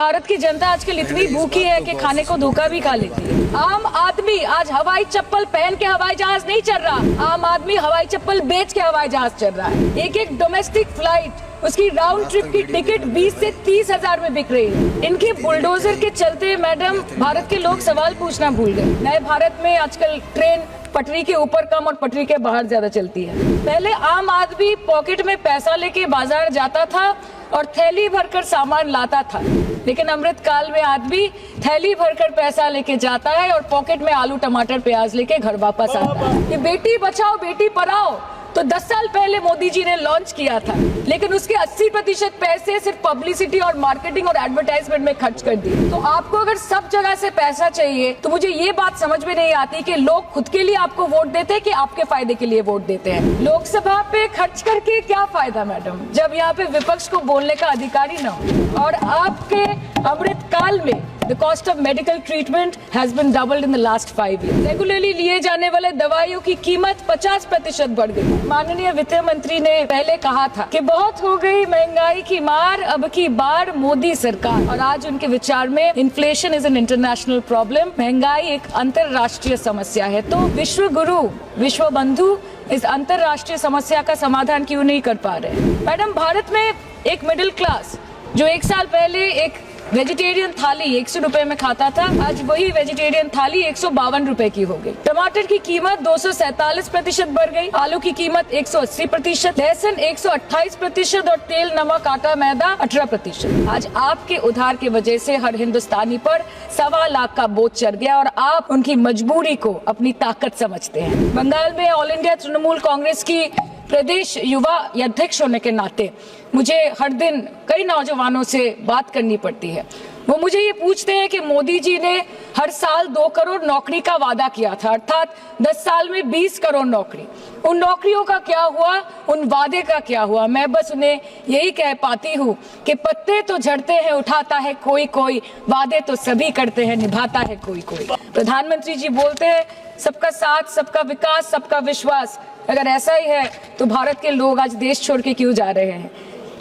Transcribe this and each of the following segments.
भारत की जनता आजकल इतनी भूखी है कि खाने को धोखा भी खा लेती है। आम आदमी आज हवाई चप्पल पहन के हवाई जहाज नहीं चल रहा, आम आदमी हवाई चप्पल बेच के हवाई जहाज चल रहा है। एक एक डोमेस्टिक फ्लाइट उसकी राउंड ट्रिप की टिकट 20 से 30 हजार में बिक रही है। इनके बुलडोजर के चलते मैडम भारत के लोग सवाल पूछना भूल गए। नए भारत में आजकल ट्रेन पटरी के ऊपर कम और पटरी के बाहर ज्यादा चलती है। पहले आम आदमी पॉकेट में पैसा लेके बाजार जाता था और थैली भरकर सामान लाता था, लेकिन अमृत काल में आदमी थैली भरकर पैसा लेके जाता है और पॉकेट में आलू टमाटर प्याज लेके घर वापस आता है। ये बेटी बचाओ बेटी पढ़ाओ तो 10 साल पहले मोदी जी ने लॉन्च किया था, लेकिन उसके 80% पैसे सिर्फ पब्लिसिटी और मार्केटिंग और एडवर्टाइजमेंट में खर्च कर दिए। तो आपको अगर सब जगह से पैसा चाहिए तो मुझे ये बात समझ में नहीं आती कि लोग खुद के लिए आपको वोट देते हैं कि आपके फायदे के लिए वोट देते हैं। लोकसभा पे खर्च करके क्या फायदा मैडम, जब यहाँ पे विपक्ष को बोलने का अधिकार ही न हो। और आपके अमृत काल में The cost of medical treatment has been doubled in the last 5 years. Regularly लिए जाने वाले दवाइयों की कीमत 50% बढ़ गई। माननीय वित्त मंत्री ने पहले कहा था कि बहुत हो गई महंगाई की मार, अब की बार मोदी सरकार। और आज उनके विचार में inflation is an international problem, महंगाई एक अंतरराष्ट्रीय समस्या है। तो विश्व गुरु विश्व बंधु इस अंतरराष्ट्रीय समस्या का समाधान क्यों नहीं कर पा रहे? मैडम, भारत में एक मिडिल क्लास जो 1 साल पहले एक वेजिटेरियन थाली 100 रुपए में खाता था, आज वही वेजिटेरियन थाली 152 रुपए की हो गई। टमाटर की कीमत 247% बढ़ गई, आलू की कीमत 180%, लहसुन 128% और तेल नमक आटा मैदा 18%। आज आपके उधार की वजह से हर हिंदुस्तानी पर 1.25 लाख का बोझ चढ़ गया और आप उनकी मजबूरी को अपनी ताकत समझते हैं। बंगाल में ऑल इंडिया तृणमूल कांग्रेस की प्रदेश युवा अध्यक्ष होने के नाते मुझे हर दिन कई नौजवानों से बात करनी पड़ती है। वो मुझे ये पूछते हैं कि मोदी जी ने हर साल 2 करोड़ नौकरी का वादा किया था, अर्थात 10 साल में 20 करोड़ नौकरी। उन नौकरियों का क्या हुआ, उन वादे का क्या हुआ? मैं बस उन्हें यही कह पाती हूँ कि पत्ते तो झड़ते हैं उठाता है कोई कोई, वादे तो सभी करते हैं निभाता है कोई कोई। प्रधानमंत्री जी बोलते हैं सबका साथ सबका विकास सबका विश्वास। अगर ऐसा ही है तो भारत के लोग आज देश छोड़ के क्यों जा रहे हैं?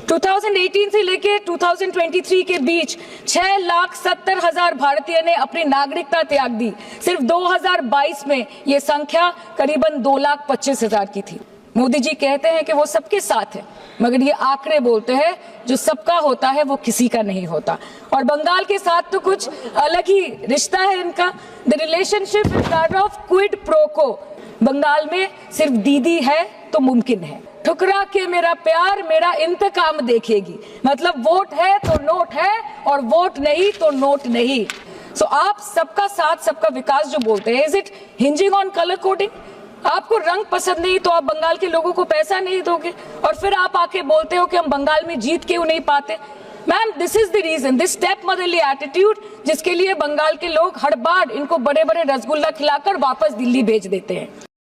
2018 से लेके 2023 के बीच 6,70,000 भारतीय ने अपनी नागरिकता त्याग दी। सिर्फ 2022 में ये संख्या करीबन 2,25,000 की थी। मोदी जी कहते हैं कि वो सबके साथ है, मगर ये आंकड़े बोलते हैं जो सबका होता है वो किसी का नहीं होता। और बंगाल के साथ तो कुछ अलग ही रिश्ता है इनका। The relationship is that of quid pro को। बंगाल में सिर्फ दीदी है तो मुमकिन है, ठुकरा के मेरा प्यार मेरा इंतकाम देखेगी। मतलब वोट है तो नोट है और वोट नहीं तो नोट नहीं। सो आप सबका साथ सबका विकास जो बोलते हैं, is it hinging on colour coding? आपको रंग पसंद नहीं तो आप बंगाल के लोगों को पैसा नहीं दोगे और फिर आप आके बोलते हो कि हम बंगाल में जीत क्यों नहीं पाते? Ma'am, this is the reason, this step motherly attitude, जिसके लिए बंगाल के लोग हर बार इनको बड़े बड़े रसगुल्ला खिलाकर वापस दिल्ली भेज देते हैं।